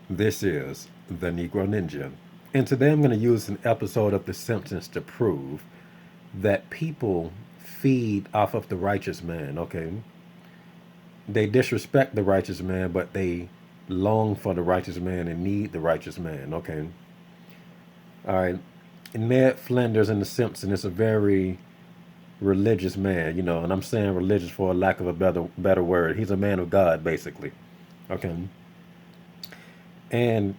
This is the Negro Ninja. And today I'm going to use an episode of The Simpsons to prove that people feed off of the righteous man, okay? They disrespect the righteous man, but they long for the righteous man and need the righteous man, okay? All right. Ned Flanders in The Simpsons is a very religious man, and I'm saying religious for a lack of a better word. He's a man of God, basically. Okay. And,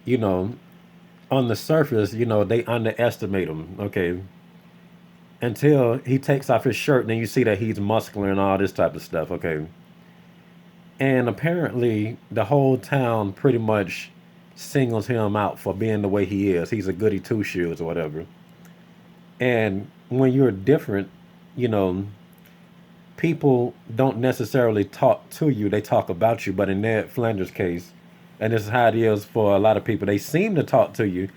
on the surface, they underestimate him, okay, until he takes off his shirt and then you see that he's muscular and all this type of stuff, okay. And apparently, the whole town pretty much singles him out for being the way he is. He's a goody two shoes or whatever. And when you're different, you know, people don't necessarily talk to you, they talk about you. But in Ned Flanders' case, and this is how it is for a lot of people, they seem to talk to you,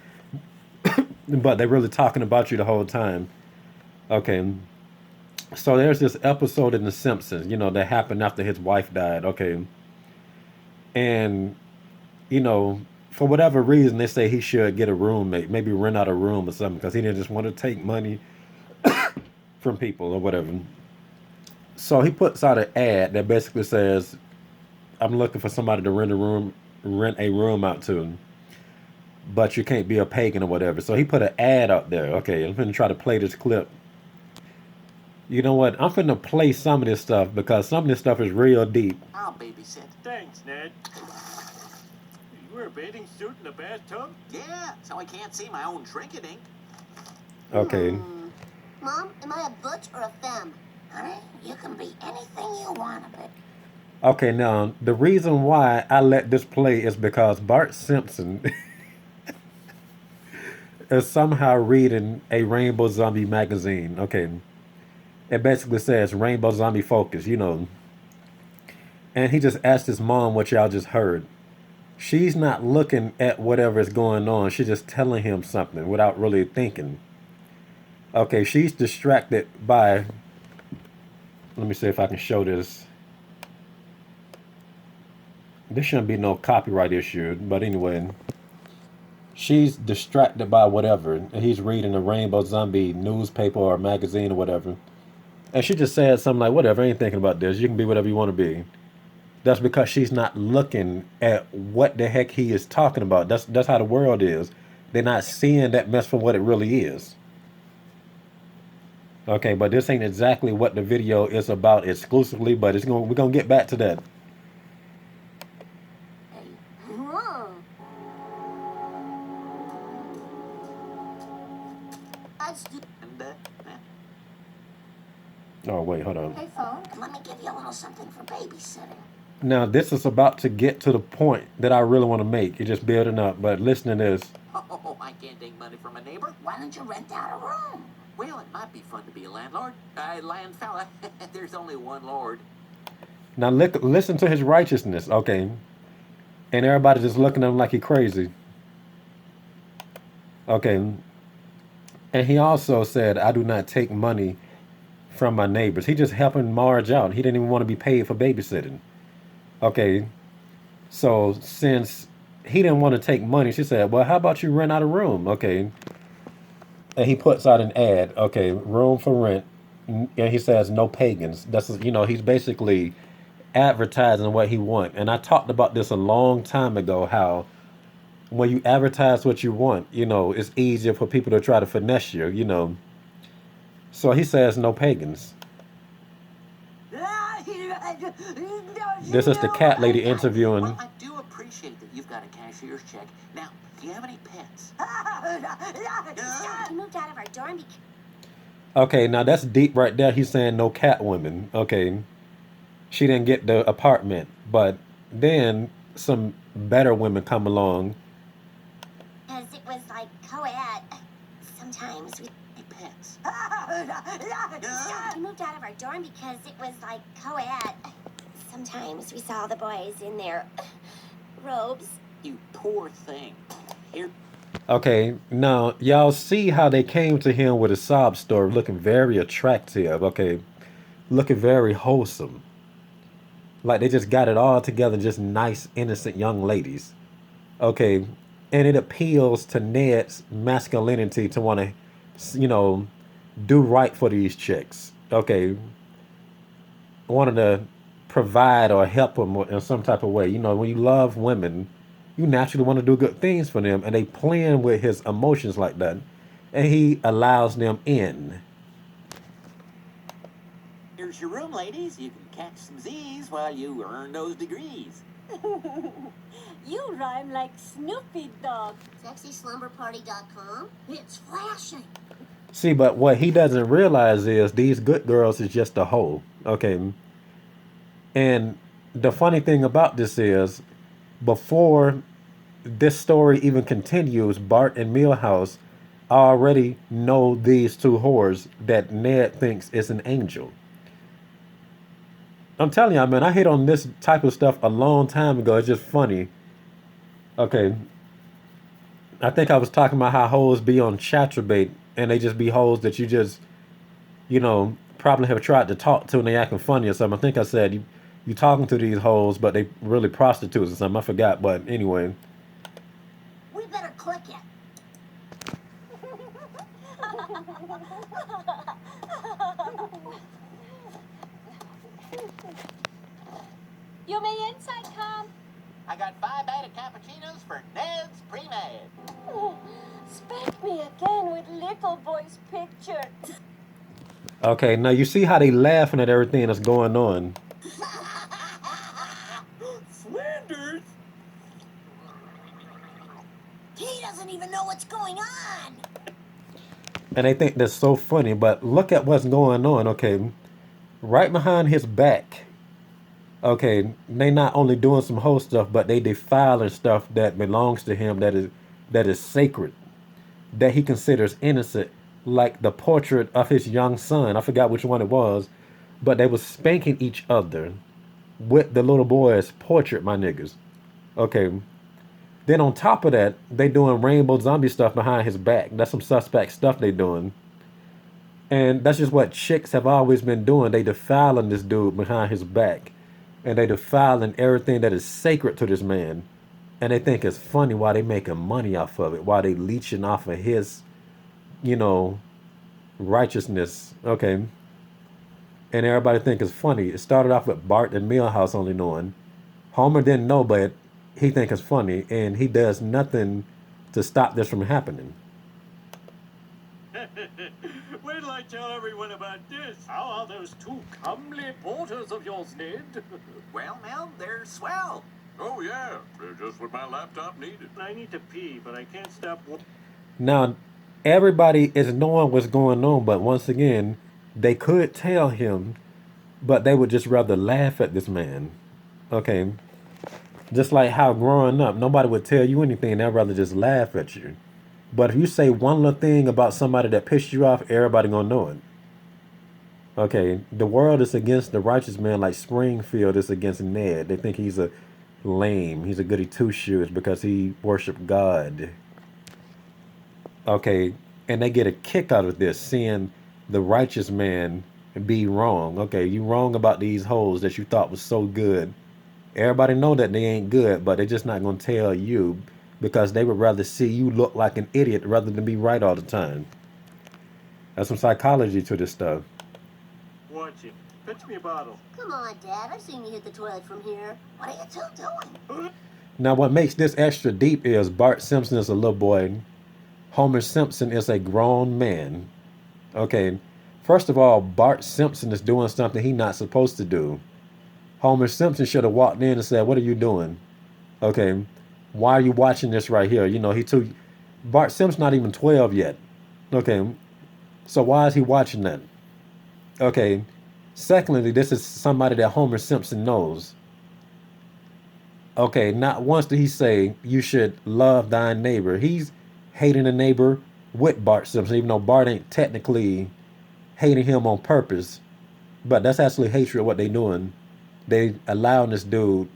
but they're really talking about you the whole time. Okay. So there's this episode in The Simpsons, that happened after his wife died. Okay. And, you know, for whatever reason, they say he should get a roommate, maybe rent out a room or something, because he didn't just want to take money from people or whatever. So he puts out an ad that basically says, "I'm looking for somebody to rent a room out to, but you can't be a pagan or whatever." So he put an ad out there. Okay, I'm gonna try to play this clip. You know what? I'm gonna play some of this stuff because some of this stuff is real deep. I'll babysit. Thanks, Ned. You wear a bathing suit in the bathtub? Yeah, so I can't see my own drinking ink. Okay. Mom, am I a butch or a femme? Honey, you can be anything you want to be. Okay, now the reason why I let this play is because Bart Simpson is somehow reading a Rainbow Zombie magazine. Okay. It basically says Rainbow Zombie Focus. And he just asked his mom what y'all just heard. She's not looking at whatever is going on. She's just telling him something without really thinking. Okay, she's distracted by. Let me see if I can show this. There shouldn't be no copyright issue, but anyway. She's distracted by whatever. And he's reading a Rainbow Zombie newspaper or magazine or whatever. And she just said something like, "Whatever, I ain't thinking about this. You can be whatever you want to be." That's because she's not looking at what the heck he is talking about. That's how the world is. They're not seeing that mess for what it really is. Okay, but this ain't exactly what the video is about exclusively, but we're gonna get back to that. Whoa. That's And, Oh wait, hold on. Hey, phone, let me give you a little something for babysitting. Now this is about to get to the point that I really want to make. You're just building up, but listen to this. oh, I can't take money from a neighbor. Why don't you rent out a room? Well, it might be fun to be a landlord. Land fella. There's only one lord. Now listen to his righteousness, okay? And everybody just looking at him like he crazy. Okay. And he also said, "I do not take money from my neighbors." He just helping Marge out. He didn't even want to be paid for babysitting. Okay. So since he didn't want to take money, she said, "Well, how about you rent out a room?" Okay. And he puts out an ad. Okay, room for rent. And he says no pagans. He's basically advertising what he want. And I talked about this a long time ago, how when you advertise what you want, it's easier for people to try to finesse you. So he says no pagans. This is the cat lady interviewing. Well, I do appreciate that you've got a cashier's check. Now, do you have any pets? We moved out of our dorm because Okay, now that's deep right there. He's saying no cat women. Okay. She didn't get the apartment. But then some better women come along. it was like co-ed. Sometimes we Any pets? We moved out of our dorm because it was like co-ed. Sometimes we saw the boys in their robes. You poor thing. Here. Okay, now y'all see how they came to him with a sob story looking very attractive. Okay, looking very wholesome. Like they just got it all together, just nice, innocent young ladies. Okay, and it appeals to Ned's masculinity to want to, do right for these chicks. Okay, wanted to provide or help them in some type of way. When you love women, you naturally want to do good things for them, and they playing with his emotions like that, and he allows them in. Here's your room, ladies. You can catch some Z's while you earn those degrees. You rhyme like Snoopy Dog. SexySlumberParty.com. It's flashing. See, but what he doesn't realize is these good girls is just a hole. Okay, and the funny thing about this is, before this story even continues, Bart and Milhouse already know these two whores that Ned thinks is an angel. I'm telling you, man, I hit on this type of stuff a long time ago. It's just funny. Okay, I think I was talking about how hoes be on Chatterbait and they just be hoes that you just, probably have tried to talk to and they acting funny or something. I think I said you talking to these hoes, but they really prostitutes or something. I forgot, but anyway. We better click it. You may inside come. I got 5 beta cappuccinos for Ned's pre-med. Spank me again with little boy's picture. Okay, now you see how they laughing at everything that's going on. Flanders? He doesn't even know what's going on. And they think that's so funny, but look at what's going on, okay? Right behind his back, okay, they not only doing some whole stuff, but they defiling stuff that belongs to him that is sacred, that he considers innocent, like the portrait of his young son. I forgot which one it was, but they was spanking each other with the little boy's portrait, my niggas. Okay. Then on top of that, they doing rainbow zombie stuff behind his back. That's some suspect stuff they doing. And that's just what chicks have always been doing. They defiling this dude behind his back. And they defiling everything that is sacred to this man. And they think it's funny why they making money off of it. Why they leeching off of his, you know, righteousness. Okay. And everybody think it's funny. It started off with Bart and Milhouse only knowing. Homer didn't know, but he think it's funny. And he does nothing to stop this from happening. Wait till I tell everyone about this. How are those 2 comely porters of yours, Ned? Well, Mel, they're swell. Oh, yeah. They're just what my laptop needed. I need to pee, but I can't stop. Now, everybody is knowing what's going on, but once again, they could tell him, but they would just rather laugh at this man. Okay. Just like how growing up, nobody would tell you anything, they'd rather just laugh at you. But if you say one little thing about somebody that pissed you off, everybody gonna know it. Okay, the world is against the righteous man like Springfield is against Ned. They think he's a lame, he's a goody two shoes because he worshiped God. Okay, and they get a kick out of this, seeing the righteous man be wrong. Okay, you wrong about these hoes that you thought was so good. Everybody know that they ain't good, but they're just not gonna tell you because they would rather see you look like an idiot rather than be right all the time. That's some psychology to this stuff. Watch it. Fetch me a bottle. Come on, Dad. I've seen you hit the toilet from here. What are you two doing? Now, what makes this extra deep is Bart Simpson is a little boy. Homer Simpson is a grown man. Okay, first of all, Bart Simpson is doing something he's not supposed to do. Homer Simpson should have walked in and said, "What are you doing?" Okay, why are you watching this right here? He too. Bart Simpson's not even 12 yet. Okay, so why is he watching that? Okay, secondly, this is somebody that Homer Simpson knows. Okay, not once did he say you should love thy neighbor. He's hating the neighbor with Bart Simpson, even though Bart ain't technically hating him on purpose. But that's actually hatred of what they doing. They allowing this dude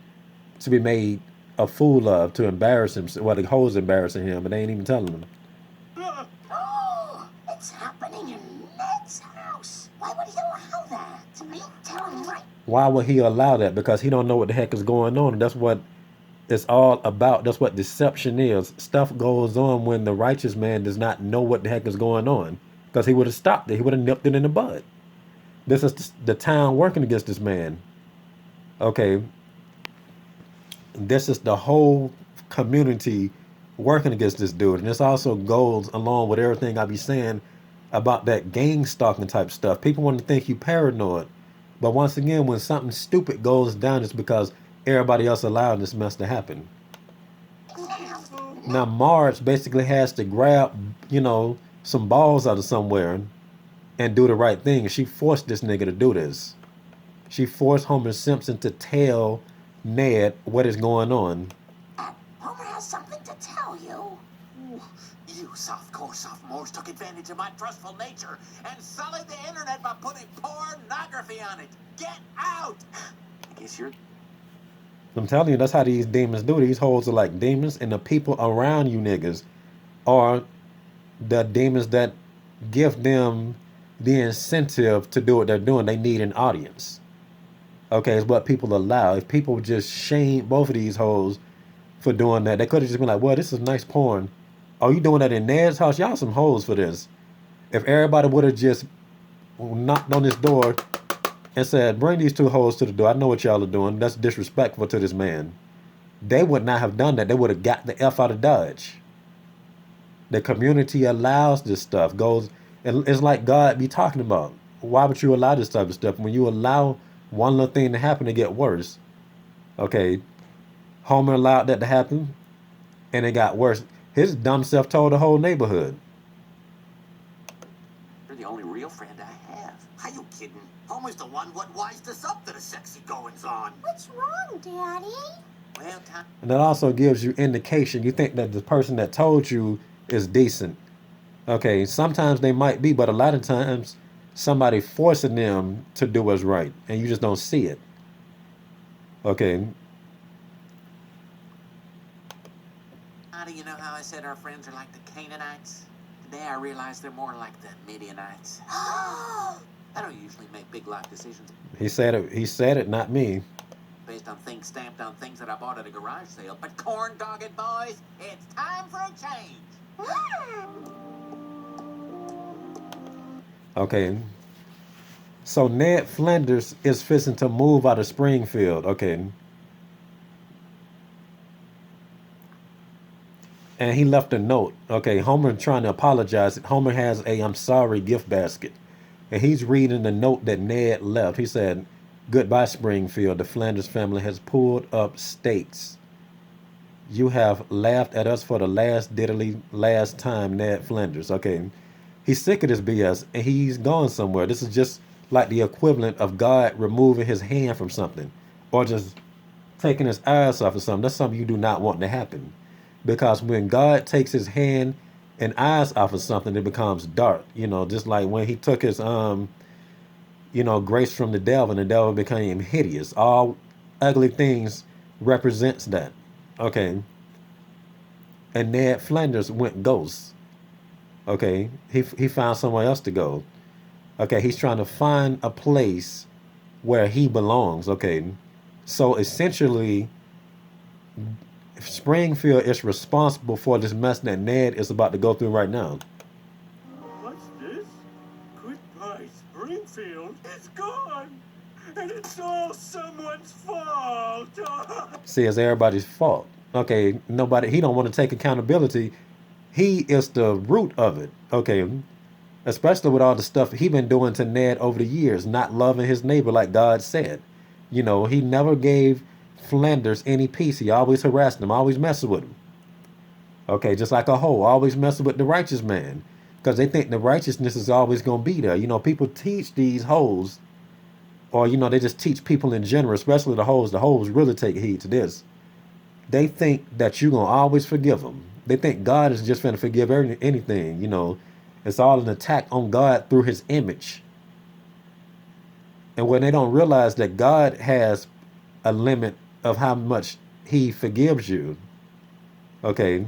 to be made a fool of, to embarrass him. Well, the hoes embarrassing him, but they ain't even telling him. Oh, it's happening in Ned's house. Why would he allow that? Me tell him right. Why would he allow that? Because he don't know what the heck is going on, and that's what It's all about, that's what deception is. Stuff goes on when the righteous man does not know what the heck is going on, because he would have stopped it. He would have nipped it in the bud. This is the town working against this man. Okay, this is the whole community working against this dude. And this also goes along with everything I be saying about that gang stalking type stuff. People want to think you paranoid. But once again, when something stupid goes down, it's because everybody else allowed this mess to happen. Now Marge basically has to grab, some balls out of somewhere and do the right thing. She forced this nigga to do this. She forced Homer Simpson to tell Ned what is going on. Homer has something to tell you. You softcore sophomores took advantage of my trustful nature and sullied the internet by putting pornography on it. Get out! I guess you're... I'm telling you, that's how these demons do. These hoes are like demons, and the people around you niggas are the demons that give them the incentive to do what they're doing. They need an audience. Okay, it's what people allow. If people just shame both of these hoes for doing that, they could have just been like, well, this is nice porn. Oh, you doing that in Ned's house? Y'all some hoes for this. If everybody would have just knocked on this door and said, bring these two hoes to the door. I know what y'all are doing. That's disrespectful to this man. They would not have done that. They would have got the F out of Dodge. The community allows this stuff. Goes, and it's like God be talking about. Why would you allow this type of stuff? When you allow one little thing to happen to get worse. Okay, Homer allowed that to happen, and it got worse. His dumb self told the whole neighborhood. You're the only real friend I have. Are you kidding? Homer's the one what wised us up to the sexy goings on. What's wrong, Daddy? Well, Tom... And that also gives you indication. You think that the person that told you is decent. Okay, sometimes they might be, but a lot of times somebody forcing them to do what's right, and you just don't see it. Okay. How do you know how I said our friends are like the Canaanites? Today I realize they're more like the Midianites. I don't usually make big life decisions He said it. He said it, not me. based on things stamped on things that I bought at a garage sale. But corn-dogged boys, it's time for a change. Okay. So Ned Flanders is fixing to move out of Springfield. Okay. And he left a note. Okay, Homer trying to apologize. Homer has a I'm sorry gift basket. And he's reading the note that Ned left. He said, goodbye, Springfield. The Flanders family has pulled up stakes. You have laughed at us for the last time, Ned Flanders. Okay. He's sick of this BS and he's gone somewhere. This is just like the equivalent of God removing his hand from something or just taking his eyes off of something. That's something you do not want to happen. Because when God takes his hand and eyes off of something, it becomes dark. Just like when he took his grace from the devil and the devil became hideous. All ugly things represents that. Okay. And Ned Flanders went ghost. Okay. He found somewhere else to go. Okay. He's trying to find a place where he belongs. Okay. So essentially, Springfield is responsible for this mess that Ned is about to go through right now. What's this? Goodbye, Springfield. It's gone. And it's all someone's fault. See, it's everybody's fault. Okay, he don't want to take accountability. He is the root of it. Okay, especially with all the stuff he been doing to Ned over the years, not loving his neighbor like God said. He never gave Flanders any peace. He always harassed him, always messing with him. Okay, just like a hoe, always messing with the righteous man. Because they think the righteousness is always going to be there. People teach these hoes, or, they just teach people in general, especially the hoes. The hoes really take heed to this. They think that you're going to always forgive them. They think God is just going to forgive anything. It's all an attack on God through his image. And when they don't realize that God has a limit of how much he forgives you. Okay.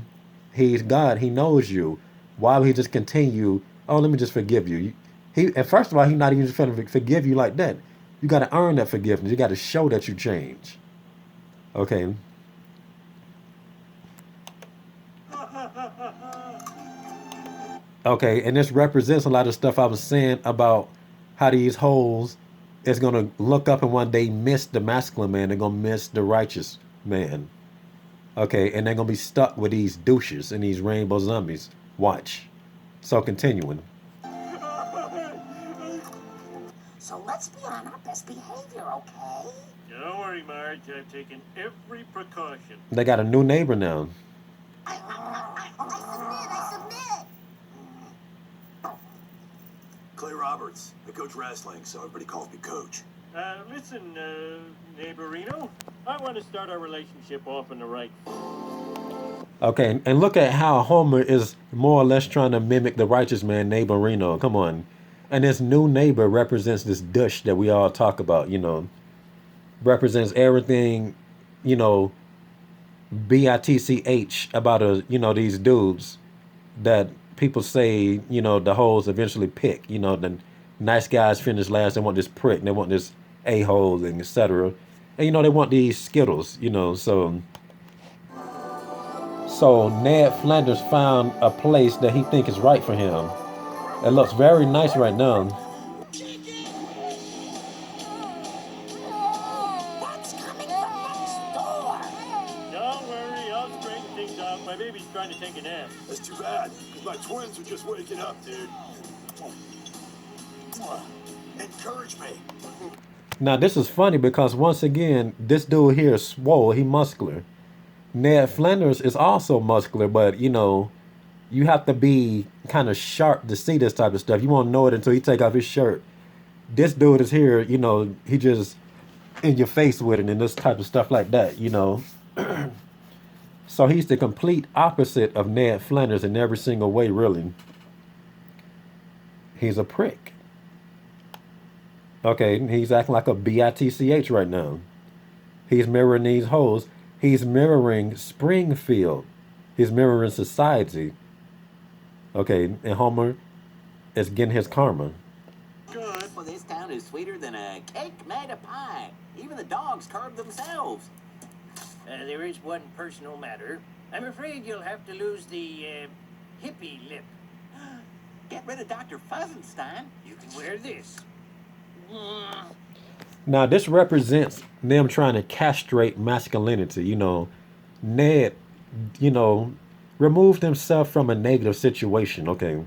He's God. He knows you. Why would he just continue? Oh, let me just forgive you. And first of all, he's not even just going to forgive you like that. You got to earn that forgiveness. You got to show that you change. Okay. Okay, and this represents a lot of stuff I was saying about how these hoes is gonna look up and one day miss the masculine man. They're gonna miss the righteous man. Okay, and they're gonna be stuck with these douches and these rainbow zombies. Watch. So continuing. So let's be on our best behavior, okay? Don't worry, Marge. I've taken every precaution. They got a new neighbor now. I submit. Clay Roberts. I coach wrestling, so everybody calls me Coach. Listen, neighborino. I want to start our relationship off on the right foot. Okay, and look at how Homer is more or less trying to mimic the righteous man, neighborino. Come on. And this new neighbor represents this douche that we all talk about, represents everything, you know, bitch about these dudes that people say, the hoes eventually pick. The nice guys finish last. They want this prick. They want this a-hole and etc. And they want these skittles. So Ned Flanders found a place that he think is right for him. It looks very nice right now. That's coming from next door. Don't worry, I'll straighten things out. My baby's trying to take a nap. That's too bad, because my twins are just waking up, dude. Encourage me. Now this is funny because once again, this dude here is swole. He muscular. Ned Flanders is also muscular, but you have to be kind of sharp to see this type of stuff. You won't know it until he take off his shirt. This dude is here, he just in your face with it and this type of stuff like that. So he's the complete opposite of Ned Flanders in every single way, really. He's a prick. Okay, he's acting like a bitch right now. He's mirroring these hoes. He's mirroring Springfield. He's mirroring society. Okay, and Homer is getting his karma. Good. Well, this town is sweeter than a cake made of pie. Even the dogs carve themselves. There is one personal matter. I'm afraid you'll have to lose the hippie lip. Get rid of Dr. Fuzzenstein. You can wear this. Now, this represents them trying to castrate masculinity. Ned, removed himself from a negative situation. Okay.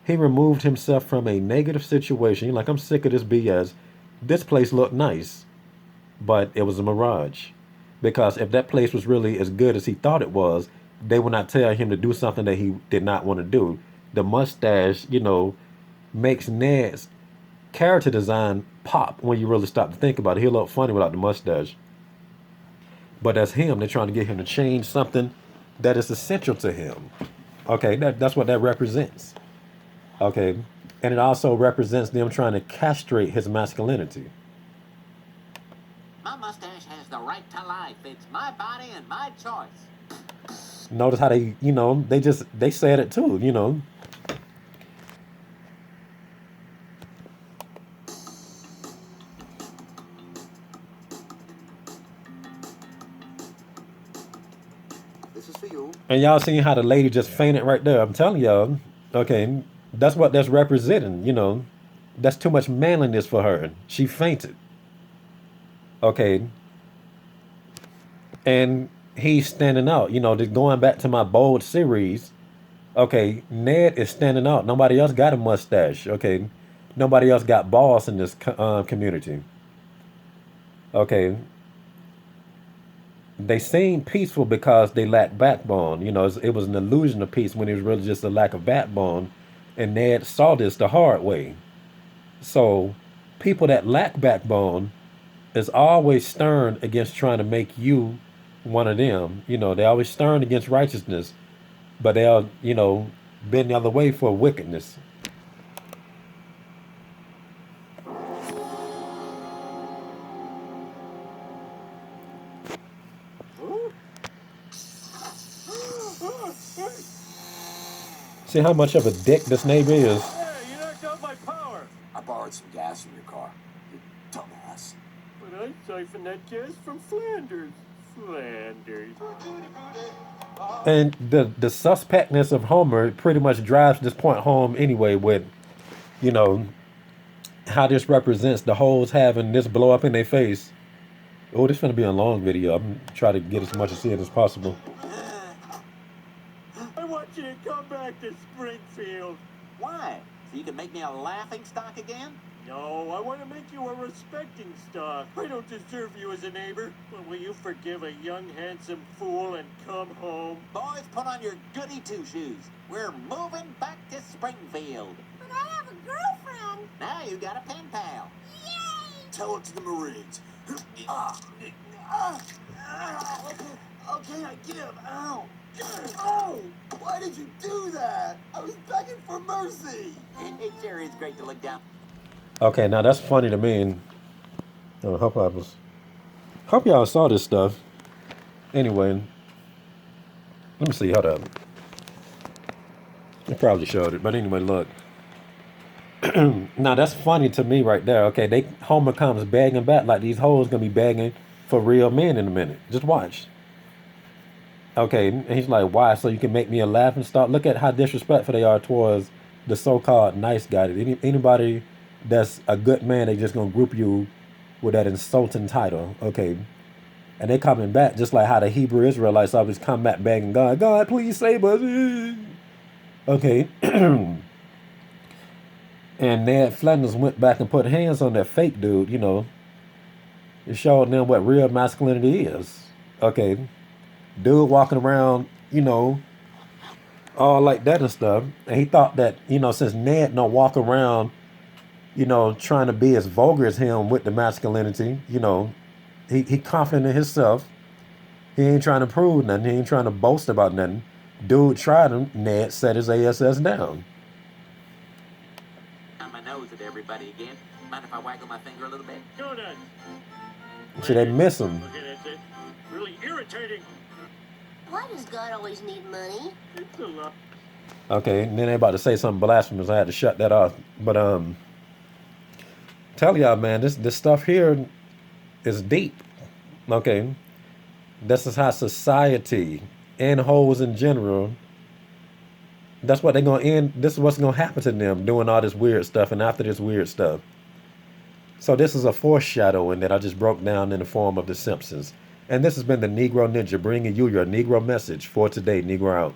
He removed himself from a negative situation. He's like, I'm sick of this BS. This place looked nice, but it was a mirage. Because if that place was really as good as he thought it was, they would not tell him to do something that he did not want to do. The mustache, makes Ned's character design pop when you really stop to think about it. He'll look funny without the mustache. But that's him. They're trying to get him to change something that is essential to him. Okay, that's what that represents. Okay, and it also represents them trying to castrate his masculinity. My mustache has the right to life. It's my body and my choice. Notice how they said it too. This is for you. And y'all seen how the lady just fainted right there. I'm telling y'all. Okay, that's what that's representing. That's too much manliness for her. She fainted. Okay. And he's standing out. Just going back to my bold series. Okay, Ned is standing out. Nobody else got a mustache. Okay, nobody else got balls in this community. Okay, they seem peaceful because they lack backbone. It was an illusion of peace when it was really just a lack of backbone. And Ned saw this the hard way. So, people that lack backbone is always stern against trying to make you one of them. They always stern against righteousness, but they'll, bend the other way for wickedness. See how much of a dick this neighbor is? Hey, you knocked out my power. I borrowed some gas from your car. You dumbass. But I siphoned that gas from Flanders. Flanders. And the suspectness of Homer pretty much drives this point home anyway with, you know, how this represents the hoes having this blow up in their face. Oh, this gonna be a long video. I'm trying to get as much of it as possible. I want you to come back to Springfield. Why? So you can make me a laughing stock again? No, I want to make you a respecting stock. I don't deserve you as a neighbor. But will you forgive a young, handsome fool and come home? Boys, put on your goody two-shoes. We're moving back to Springfield. But I have a girlfriend. Now you got a pen pal. Yay! Tell it to the Marines. Okay, I give. Ow. Oh, why did you do that? I was begging for mercy. It sure is great to look down. Okay, now that's funny to me, and hope y'all saw this stuff. Anyway, let me see. Hold up. I probably showed it, but anyway, look. Now that's funny to me right there. Okay, Homer comes begging back like these hoes gonna be begging for real men in a minute. Just watch. Okay, and he's like, why? So you can make me a laughing stock? Look at how disrespectful they are towards the so-called nice guy. Anybody that's a good man, they just gonna group you with that insulting title. Okay, and they coming back just like how the Hebrew Israelites always come back begging God, God, please save us. Okay. And Ned Flanders went back and put hands on that fake dude, you know. It showed them what real masculinity is. Okay. Dude walking around, you know, all like that and stuff. And he thought that, you know, since Ned don't walk around, you know, trying to be as vulgar as him with the masculinity, you know, he confident in himself. He ain't trying to prove nothing. He ain't trying to boast about nothing. Dude tried him. Ned set his ass down. My nose at everybody again. Mind if I waggle my finger a little bit? Go nuts. Should they miss him? Okay, that's it. Really irritating. Why does God always need money? It's a lot. Okay, and then they about to say something blasphemous. I had to shut that off. But tell y'all, man, this stuff here is deep. Okay, this is how society and hoes in general. That's what they're gonna end. This is what's gonna happen to them doing all this weird stuff and after this weird stuff. So this is a foreshadowing that I just broke down in the form of The Simpsons. And this has been the Negro Ninja bringing you your Negro message for today. Negro out.